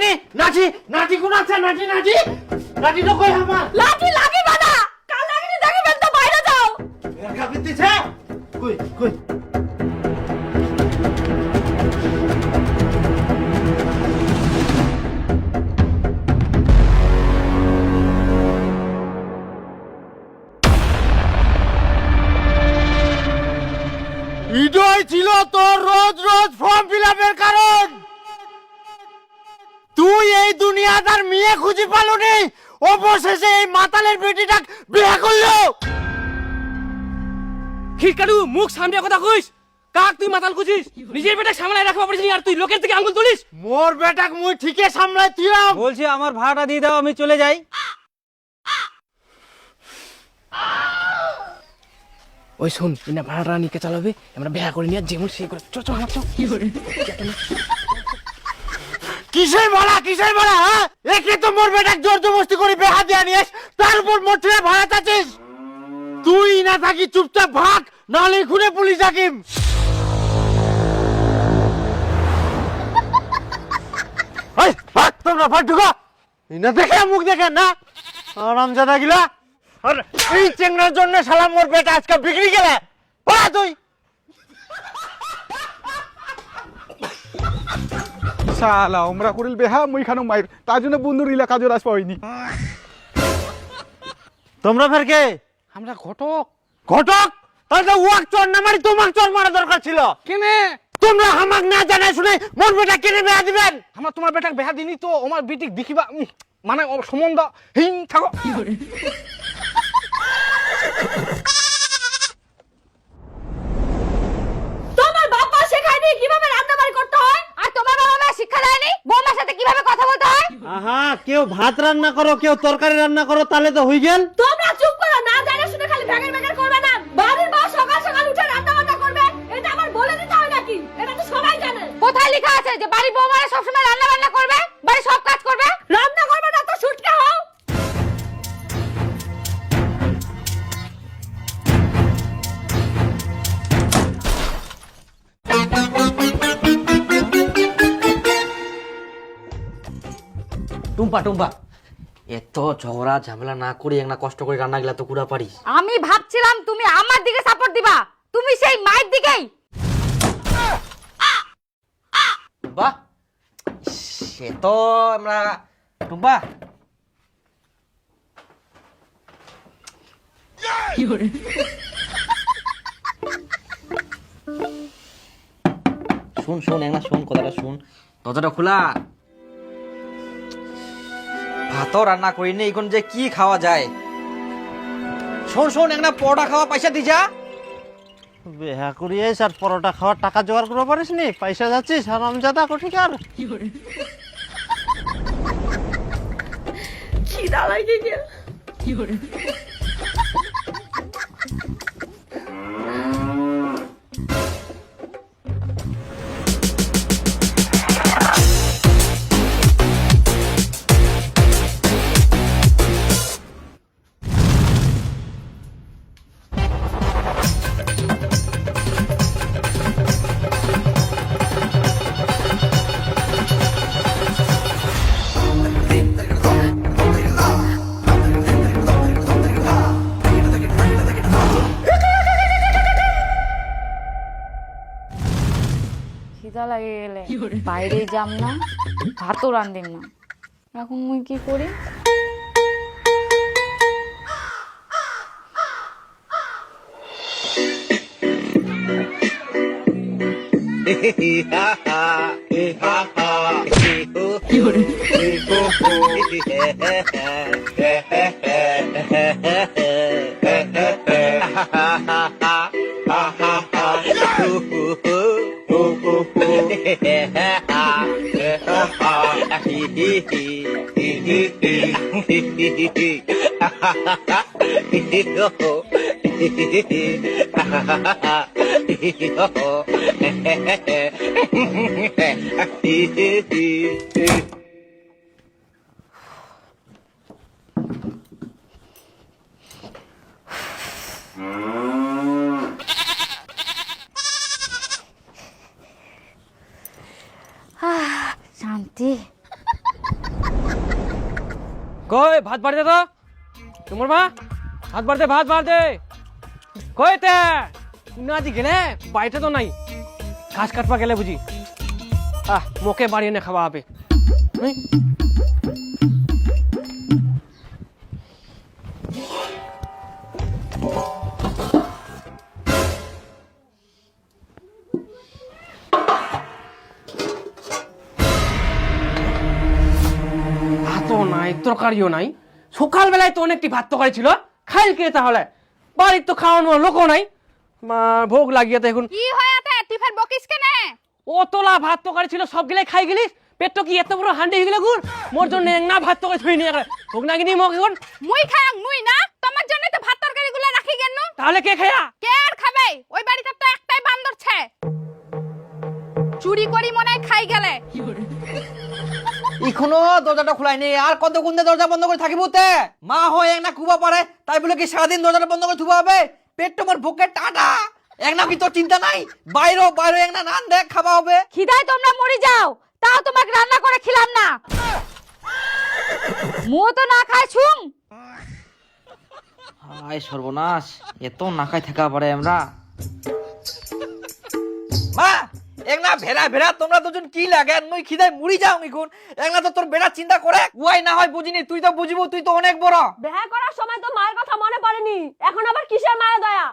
নি নাচি নাচি কোন আছে নাচি নাচি নাচি তো কই আমার লাঠি লাগিবে না, কাল লাগিনি দেখিবেন তো বাইরে যাও। একা বিতিছে কই কই ইডই ছিল তোর রোজ রোজ ফর্ম ফিলআপের কারণ। তুই এই দুনিয়াদার মেয়ে খুঁজে পালনি, অবশেষে এই মাতালের বেটিটা বিয়ে করলো। খিটকাটু মুখ সামনে কথা কইস, কাক তুই মাতাল খুঁজিস, নিজের বেটা সামলায় রাখবা পারিস আর তুই লোকের থেকে আঙ্গুল তুলিস। মোর বেটাক মুই ঠিকই সামলাই তুইও। বলছি আমার ভাড়াটা দিয়ে দাও, আমি চলে যাই। ওই শুন, ইনা ভাড়াটা নিকে চালাবে, আমরা বিয়া করে নিয়ে যেমন সেই করে চ চ চ। কিসের বলা হ্যাঁ? একে তো মোর বেটাক জোর জবরদস্তি করে বিয়া দিয়া নিয়েস, তার উপর মোর ছেলে ভাড়া চাচ্ছিস। তুই না থাকি চুপচাপ ভাগ, নাহলে খুনে পুলিশ ডাকিম। এই ভাগ, তোমরা ভাগ ঢুকা। ইনা দেখে মুখ দেখে না আরামজাদা গিলা। আর এই চেংড়ার জন্য শালা মোর বেটা আজকে বিক্রি গেলে পড়া তুই। শালা ওমরা করিল বেহা মুই খানো মাইর, তার জন্য বন্ধুর ইলা কাজে রাস পাইনি। তোমরা ফের কে? আমরা ঘটক। ঘটক? তাহলে ওয়াক চোর না মারি তোমাক চোর মারা দরকার ছিল। কেনে তোমরা আমাক না জানাই শুনে মোর বেটা কেনে বিয়া দিবেন? আমরা তোমার বেটাক বেহা দিনি তো আমার বিটিক দেখিবা মানে সম্বন্ধ হিং থাকো। তোমার বাবা শেখায়নি কিভাবে রান্না বাড়ি করতে হয়, আর তোমার বাবা মা শিক্ষা দেয়নি বৌমার সাথে কিভাবে কথা বলতে হয়। আহা, কেউ ভাত রান্না করো, কেউ তরকারি রান্না করো, তাহলে তো হই গেল। তোমরা চুপ করো, না জানা শুনে খালি ভ্যাগের ভ্যাগের করবে না। বাড়ির বউ সকাল সকাল উঠে রান্না বান্না করবে, এটা আমার বলে দিতে হয় নাকি? এটা তো সবাই জানে। কোথায় লেখা আছে যে বাড়ির বউমারা সবসময় রান্না বান্না করবে, বাড়ির সব কাজ করবে? রান্না করবে না তো শুটকে হও। টুম্পা টুম্পা এত ঝগড়া ঝামেলা না করি একটা কষ্ট করে রান্না গেলা তো কুড়া পারিস। আমি ভাবছিলাম তুমি আমার দিকে সাপোর্ট দিবা, তুমি সেই মায়ের দিকেই। বাহ, সে তো আমরা টুম্পা শুন শুন একটা শুন কথাটা শুন, দরজাটা খোলা। ভাতও রান্না করিনি, এখন যে কি খাওয়া যায়। শোন শোন একটা পরোটা খাওয়া পয়সা দি যা। বিয়া করিয়েছ আর পরোটা খাওয়ার টাকা জোগাড় করে পারিস নি, পয়সা যাচ্ছিস হারামজাদা কোঠিকার। খিদা লাগে গেল। খিদা লাগে গেলে বাইরে যাম না, ভাতও রান্ধিম না। এখন মুই কি করি? শান্তি। কই ভাত বাড়ি দে তো তোমার মা ভাত বাড়ি দে ভাত বাড়ি দে কই তে না দি গেলে বাড়িতে তো নাই ঘাস কাটবা গেলে বুঝি মোকে বাড়ি এনে খাওয়া হবে ভাতও নাই তরকারিও নাই সকালবেলায় তো অনেকটি ভাত তরকারি ছিল খাইল কে তাহলে বাড়ির তো খাওয়ানোর লোকও নাই মা ভোগ লাগিয়ে তো এখন কি হয়াতে তুই ফের বকিস কেনে ও তোলা ভাত তরকারি ছিল সব গিলে খাই গেলিস পেট তো কি এত বড় হান্ডি হয়ে গেলে গুড় মোর জন্য না ভাত তরকারি থই নিয়ে ভোগ না কিনি মোক এখন মুই খায়াং মুই না তোমার জন্য তো ভাত তরকারিগুলো রাখি গেন তাহলে কে খায়া কে আর খাবে ওই বাড়িতে তো একটাই বান্দর ছে চুরি করি মনে হয় খাই গেলে এখনো দরজাটা খোলাই নেই আর কতক্ষণ ধরে দরজা বন্ধ করে থাকিব তে মা হয় এক না কুবা পারে তাই বলে কি সারাদিন দরজাটা বন্ধ করে থুবা হবে পেট তোমার ভোকে টাটা এক না কি তোর চিন্তা নাই বাইরে বাইরে এক না নান দেখ খাওয়া হবে খিদায় তোমরা মরে যাও তাও তোমাকে রান্না করে খিলাম না মু তো না খাই ছুম হায় সর্বনাশ এত না খাই থাকা পারে আমরা মা একনা ভেড়া ভেড়া তোমরা দুজন কি লাগে মুই খিদায় মুড়ি যাও এখন একনা তো তোর বেড়া চিন্তা করে ওয়াই না হয় বুঝিনি তুই তো বুঝিবো তুই তো অনেক বড় বিয়ে করার সময় তো মায়ের কথা মনে পড়েনি এখন আবার কিসের মায়া দয়া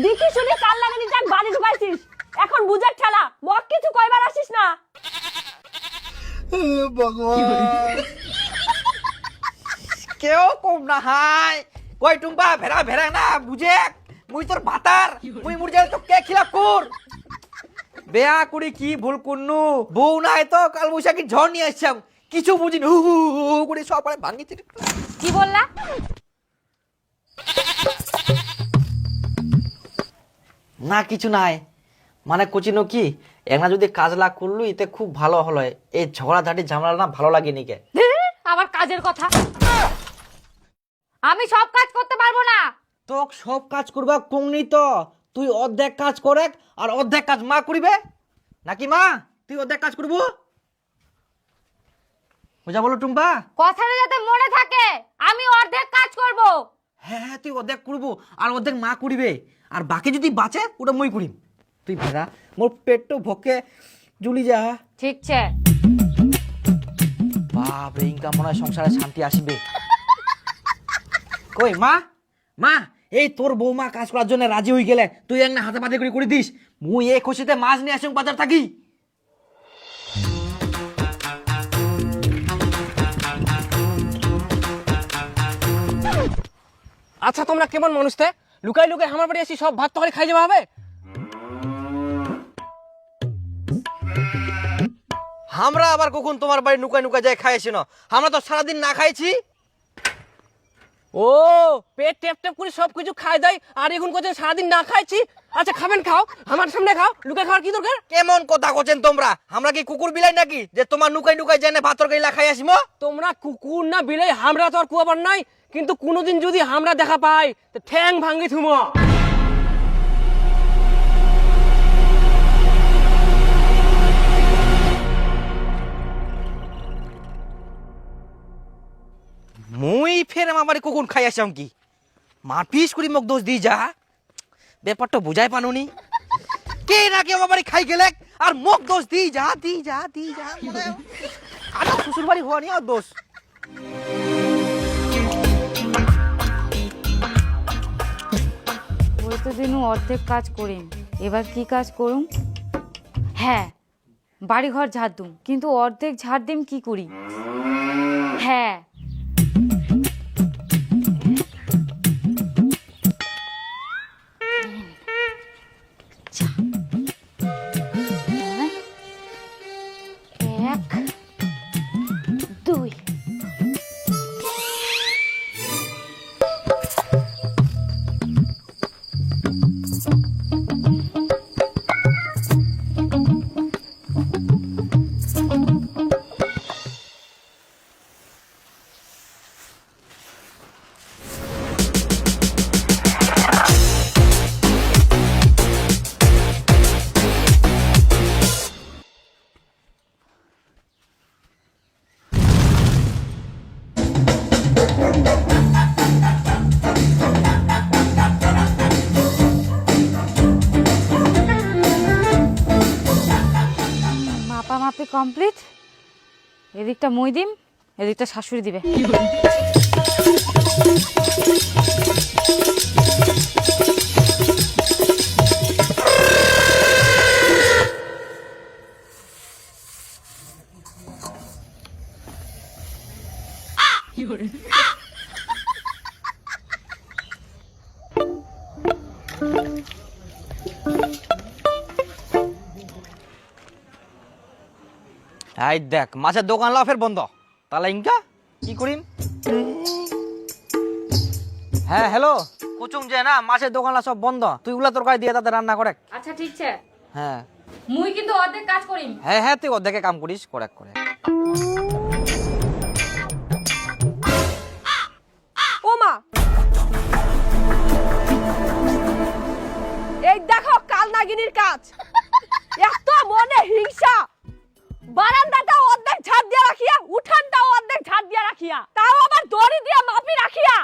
দেখি শুনি কাল লাগেনি যাক বাড়ি ঢুকাইছিস এখন বুঝের ঠেলা মক কিছু কইবার আসিস না কেউ কম না হাই কই টুম্পা ভেড়া ভেড়া না বুঝে মুই তোর ভাতার মুই মুড় যাই তো কে খিলা কর বেয়া কুড়ি কি ভুল করনু বউ নাই তো কাল বৈশাখী ঝড় নিয়ে আসছাম কিছু বুঝিনি হু হু হু করে সব পারে ভাঙিতে কি বললা না কিছু নাই মানে কোচিনো কি একনা যদি কাজ লাগ করলু এতে খুব ভালো হলো এই ঝগড়াঝাটি ঝামেলা না ভালো লাগে নিকে আবার কাজের কথা আমি সব কাজ করতে পারবো না তোক সব কাজ করবা কমনি তো তুই অর্ধেক কাজ করে আর অর্ধেক কাজ মা করিবে নাকি মা তুই অর্ধেক কাজ করবো বুঝা বলো টুম্পা কথাটা যাতে মনে থাকে আমি অর্ধেক কাজ করব হ্যাঁ হ্যাঁ তুই অর্ধেক করবো আর অর্ধেক মা করিবে আর বাকি যদি বাঁচে ওটা মই করিম তুই ভেড়া মোর পেট তো ভকে জুলি যা ঠিক আছে বাপ রে ইনকাম মনে হয় সংসারে শান্তি আসবে কই মা মা এই তোর বৌমা কাজ করার জন্য রাজি হয়ে গেলে তুই এক না হাতে পাতে করে দিস মুই এই খুশিতে মাছ নিয়ে আসুন বাজার থাকি আচ্ছা তোমরা কেমন মানুষ তে লুকাই লুকাই আমার বাড়ি আসি সব ভাত তরকারি খাই যাওয়া হবে আমরা আবার কখন তোমার বাড়ি নুকাই নুকাই যাই খাইছি না আমরা তো সারাদিন না খাইছি ও পেট টেপ টেপ করে সব কিছু খাই দেয় আর এখন কোথায় সারাদিন না খাইছি আচ্ছা খাবেন খাও আমার সামনে খাও লুকাই খাওয়ার কি দরকার কেমন কথা করছেন তোমরা আমরা কি কুকুর বিলাই নাকি যে তোমার নুকাই নুকাই জেনে ভাত তরকারি খাই আসিমো তোমরা কুকুর না বিলাই আমরা তো আর কুয়াবার নাই কিন্তু কোনোদিন যদি আমরা দেখা পাই তো ঠ্যাং ভাঙ্গি থুমো মুই ফের আমার বাড়ি কখন খাই আসলাম কি মারপিস করি মোক দোষ দিই যা ব্যাপারটা বুঝাই পানুনি কে না কে আমার বাড়ি খাই গেলে আর মোক দোষ দিই যা আর শ্বশুর বাড়ি হওয়া নিয়ে আর দোষ ওই তো দিনু অর্ধেক কাজ করিম এবার কি কাজ করুম হ্যাঁ বাড়িঘর ঝাড় দুম কিন্তু অর্ধেক ঝাড় দিম কি করি হ্যাঁ এক দুই কমপ্লিট। এদিকটা মই দিম, এদিকটা শাশুড়ি দিবে। এই দেখ মাছের দোকান লাও ফের বন্ধ, তাহলে ইনকা কি করিম? হ্যাঁ হ্যালো, কুচুম যে না মাছের দোকানলা সব বন্ধ, তুই উলা তরকারি দিয়ে তাতে রান্না করে। আচ্ছা ঠিক আছে, হ্যাঁ মুই কিন্তু অর্ধেক কাজ করিম। হ্যাঁ হ্যাঁ, তুই অর্ধেকে কাম করিস, করে করে। ও মা, এই দেখো কাল নাগিনীর কাজ। এত মনে হিংসা, বারান্দাটা অর্ধেক ঝাড় দিয়ে রাখিয়া, উঠানটাও অর্ধেক ঝাড় দিয়ে রাখিয়া, তাও আবার দড়ি দিয়ে মাপি রাখিয়া।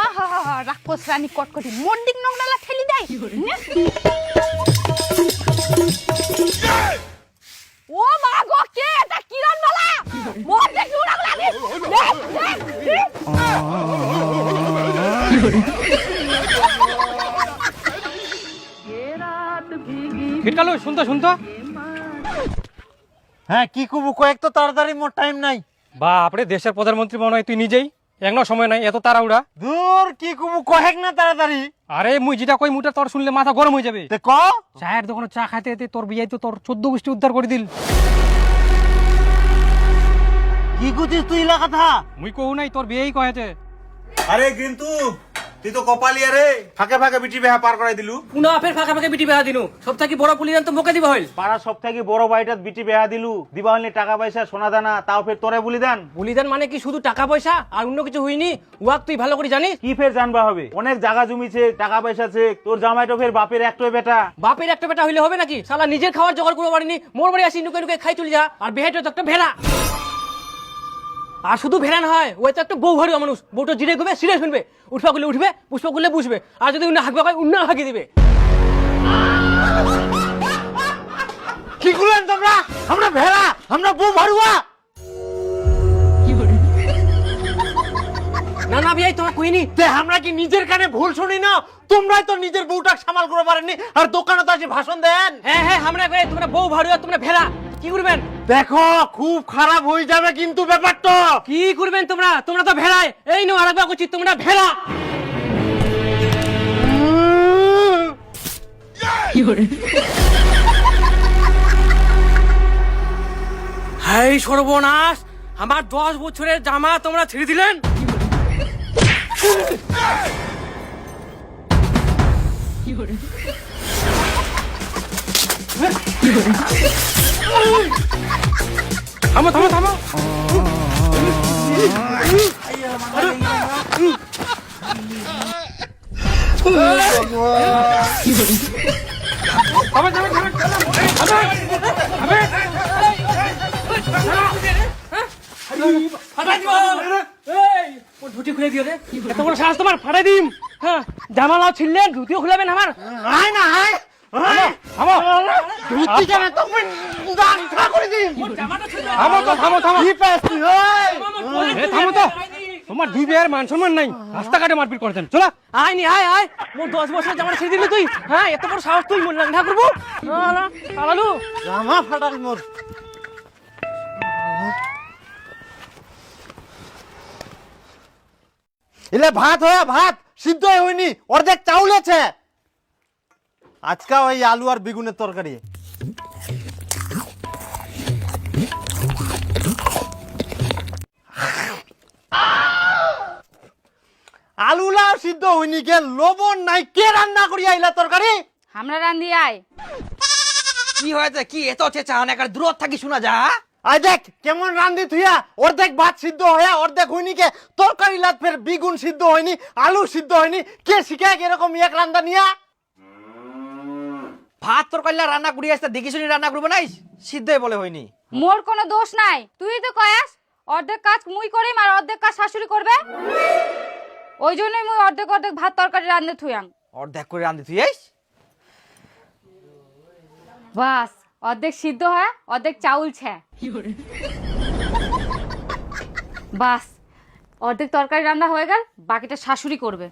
আহা রাক্ষস রানী কটকটি মন্ডিং নোংরালা ঠেলি দেয়। ও মা গো, কে এটা? কিরণ মালা মধ্যে নোংরাগুলা দি। খিটকালু শুনতো শুনতো। হ্যাঁ কি করবো, কয়েক তো তাড়াতাড়ি, মোর টাইম নাই। বাপরে, দেশের প্রধানমন্ত্রী মনে হয় তুই নিজেই, এখনো সময় নাই, এত তাড়াহুড়া। দূর কি করবো, কয়েক না তাড়াতাড়ি। আরে মুই যেটা কই মুটা তোর শুনলে মাথা গরম হয়ে যাবে। তে ক। চায়ের দোকানে চা খাইতে খাইতে তোর বিয়াই তো তোর 14 গোষ্ঠী উদ্ধার করে দিল। কি করছিস তুই ইলা কথা? মুই কহু নাই, তোর বিয়েই কহেছে। আরে কিন্তু তুই তো কপালিয়া রে, ফাঁকে ফাঁকে বিটি বেহা পার করাই দিলু। পুনা ফের ফাঁকা ফাঁকা বিটি বেহা দিনু, সব থাকি বড় পুলিয়ান তো মোকে দিবা হইল। পাড়া সব থেকে বড় বাড়িটাত বিটি বেহা দিলু, দিবা হইনি টাকা পয়সা সোনা দানা, তাও ফের তোরে বলি দেন। বলিদান মানে কি শুধু টাকা পয়সা আর অন্য কিছু হইনি? উয়াক তুই ভালো করে জানিস। কি ফের জানবা হবে, অনেক জায়গা জমিছে, টাকা পয়সা আছে, তোর জামাইটো ফের বাপের একটাই বেটা। বাপের একটা বেটা হইলে হবে নাকি? শালা নিজের খাওয়ার জোগাড় করতে পারিনি, মোর বাড়ি আসি নুকে নুকে খাই চলে যা, আর বেহেটা তো একটা ভেড়া। আর শুধু ভেড়া হয়, ওই তো একটা বউ ভাড়ুয়া মানুষ, বউটা জিরে ঘুমে সিরে শুনবে, উঠবা করলে উঠবে, পুষ্প করলে বুঝবে, আর যদি উন্না হাঁকবে হয় উন্না হাঁকি দিবে। কি করলেন তোমরা? আমরা ভেড়া, আমরা বউ ভাড়ুয়া। না না ভাই, তোমার কইনি। তে আমরা কি নিজের কানে ভুল শুনি না? তোমরাই তো নিজের বউটাকে সামাল করে পারেননি, আর দোকানে তো আসি ভাষণ দেন। হ্যাঁ হ্যাঁ, আমরা কই তোমরা বউ ভাড়ুয়া, তোমরা ভেড়া, কি করবেন? দেখো খুব খারাপ হয়ে যাবে কিন্তু ব্যাপারটা। কি করবেন তোমরা? তোমরা তো ভেড়ায়। এই নো আরেকবার কইছি, তোমরা ভেড়া। হাই সর্বনাশ, আমার 10 বছরের জামা তোমরা ছিঁড়ে দিলেন। থামো থামো থামো। ধুতি খুলে দিও রে, এত বড় সাহস তোমার, ফাটাই দিম। হ্যাঁ, জামা লাও ছিললেন, ধুতিও খুলাবেন আমার। আয় না আয়, থামো ধুতি জামা তো দান খা করে দিন। থামো তো, থামো থামো। কি পাস তুই? ওই এ থামো তো, তোমার দুই বিয়ের মান সম্মান নাই, রাস্তাঘাটে মারপিট করতেন। চলো আয় নি, আয় আয়, মোর 10 বছর জামা ছেড়ে দিলি তুই? হ্যাঁ, এত বড় সাহস তুই, মন লাঙ্ঘা করবো? আলালু জামা ফাটাল মোর। এলে ভাত হয়ে ভাত সিদ্ধ হয়নি, অর্ধেক চাউল আছে। আজকে ওই আলু আর বেগুনের তরকারি। আলুলাও সিদ্ধ হয়নি, কে লবণ নাই, কে রান্না করি আইলা তরকারি? আমরা রান্ধি আয়। কি হয়েছে? কি এত চেঁচা অনেক দূর থাকি শোনা যা। আই দেখ কেমন রান্ধি থুইয়া, অর্ধেক ভাত সিদ্ধ হয়ে অর্ধেক হয়নি, কে তরকারি লাত ফের বেগুন সিদ্ধ হয়নি, আলু সিদ্ধ হয়নি, কে শিখায় এরকম এক রান্না নিয়া? ভাত তরকারি রান্না করি আসতে দেখি শুনি রান্না করবো নাই সিদ্ধই বলে হয়নি। মোর কোনো দোষ নাই, তুই তো কয়াস অর্ধেক কাজ মুই করিম আর অর্ধেক কাজ শাশুড়ি করবে, ওই জন্যই মুই অর্ধেক অর্ধেক ভাত তরকারি রান্ধে থুয়াং। অর্ধেক করে রান্ধি তুই আইস। বাস অর্ধেক সিদ্ধ হয় অর্ধেক চাউল ছে, বাস অর্ধেক তরকারি রান্না হয়ে গেল, বাকিটা শাশুড়ি করবে।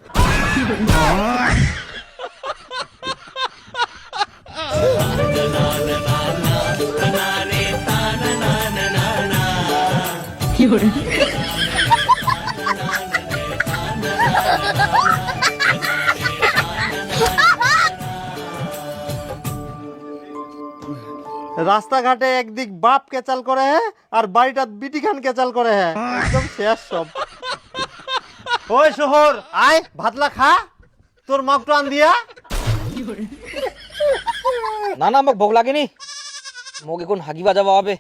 রাস্তাঘাটে একদিক বাপ কেচাল করে হ্যাঁ আর বাড়িটা বিটি খান কেচাল করে হ্যাঁ, একদম শেষ সব। ওই শহর আয় ভাতলা খা, তোর মাপটা আন দিয়া। না না মোক ভোগ লাগেনি, মোক এখন হাগিবা যাওয়া হবে।